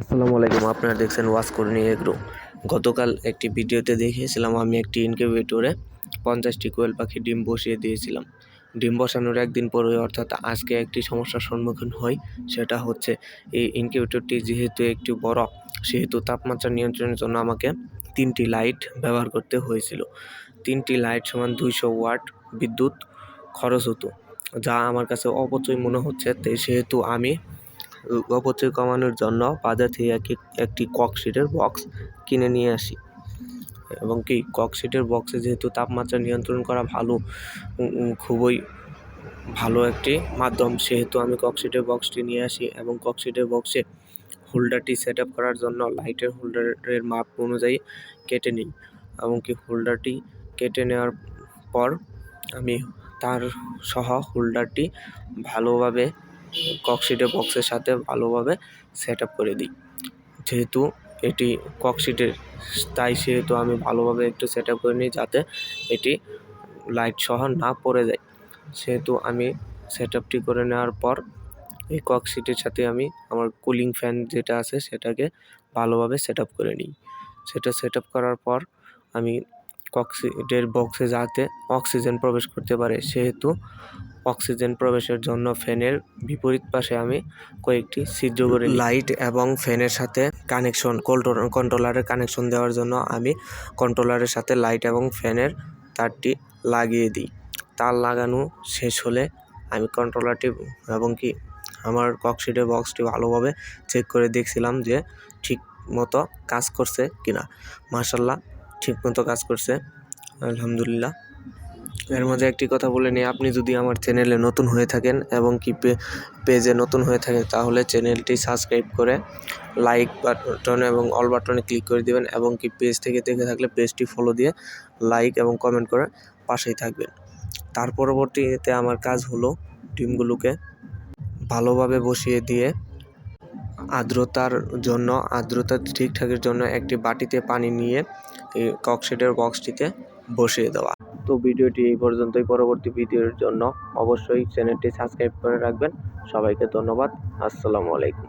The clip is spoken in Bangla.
আসসালামু আলাইকুম। আপনারা দেখছেন ওয়াচ কর্ণী এগ্রো। গতকাল একটি ভিডিওতে দেখিয়েছিলাম আমি একটি ইনকিউবেটরে 50টি কোয়েল পাখি ডিম বসিয়ে দিয়েছিলাম। ডিম বসানোর একদিন পরে অর্থাৎ আজকে একটি সমস্যার সম্মুখীন হই। সেটা হচ্ছে এই ইনকিউবেটরটি যেহেতু একটু বড়, সেহেতু তাপমাত্রা নিয়ন্ত্রণের জন্য আমাকে 3টি লাইট ব্যবহার করতে হয়েছিল। 3টি লাইট সমান 200 ওয়াট বিদ্যুৎ খরচ হতো, যা আমার কাছে অপচয় মনে হচ্ছে। সেহেতু আমি অপচয় কমানোর জন্য বাজার থেকে একটি ককশিটের বক্স কিনে নিয়ে আসি এবং ককশিটের বক্সে যেহেতু তাপমাত্রা নিয়ন্ত্রণ করা খুবই ভালো একটি মাধ্যম, সেহেতু আমি ককশিটের বক্সটি নিয়ে আসি এবং ককশিটের বক্সে হোল্ডারটি সেট আপ করার জন্য লাইটের হোল্ডারের মাপ অনুযায়ী কেটে নিই এবং হোল্ডারটি কেটে নেওয়ার পর আমি তার সহ হোল্ডারটি ভালোভাবে ককশিটের বক্সের সাথে ভালোভাবে সেট আপ করে দিই। যেহেতু এটি ককশিটের, সেহেতু আমি ভালোভাবে একটু সেট আপ করে নিই যাতে এটি লাইট সহ না পড়ে যায়। সেহেতু আমি সেট আপটি করে নেওয়ার পর এই ককশিটের সাথে আমি আমার কুলিং ফ্যান যেটা আছে সেটাকে ভালোভাবে সেট আপ করে নিই। সেটা সেট আপ করার পর আমি ককশিটের বক্সে যাতে অক্সিজেন প্রবেশ করতে পারে, সেহেতু অক্সিজেন প্রবেশের জন্য ফ্যানের বিপরীত পাশে আমি কয়েকটি ছিদ্র করে লাইট এবং ফ্যানের সাথে কন্ট্রোলারের কানেকশন দেওয়ার জন্য আমি কন্ট্রোলারের সাথে লাইট এবং ফ্যানের তারটি লাগিয়ে দিই। তার লাগানো শেষ হলে আমি কন্ট্রোলারটি এবং আমার ককশিটের বক্সটি ভালোভাবে চেক করে দেখছিলাম যে ঠিক মতো কাজ করছে কিনা। মাশাআল্লাহ, ঠিক মতো কাজ করছে, আলহামদুলিল্লাহ। এর মাঝে একটি কথা বলে নিই, আপনি যদি আমার চ্যানেলে নতুন হয়ে থাকেন এবং পেজে নতুন হয়ে থাকেন, তাহলে চ্যানেলটি সাবস্ক্রাইব করে লাইক বাটন এবং অল বাটনে ক্লিক করে দিবেন এবং পেজ থেকে দেখে থাকলে পেজটি ফলো দিয়ে লাইক এবং কমেন্ট করে পাশেই থাকবেন। তার পরবর্তীতে আমার কাজ হলো ডিমগুলোকে ভালোভাবে বসিয়ে দিয়ে আর্দ্রতা ঠিকঠাকের জন্য একটি বাটিতে পানি নিয়ে এই ককশিটের বক্সটিতে বসিয়ে দেওয়া। তো ভিডিওটি এই পর্যন্তই। পরবর্তী ভিডিওর জন্য অবশ্যই চ্যানেলটি সাবস্ক্রাইব করে রাখবেন। সবাইকে ধন্যবাদ। আসসালামু আলাইকুম।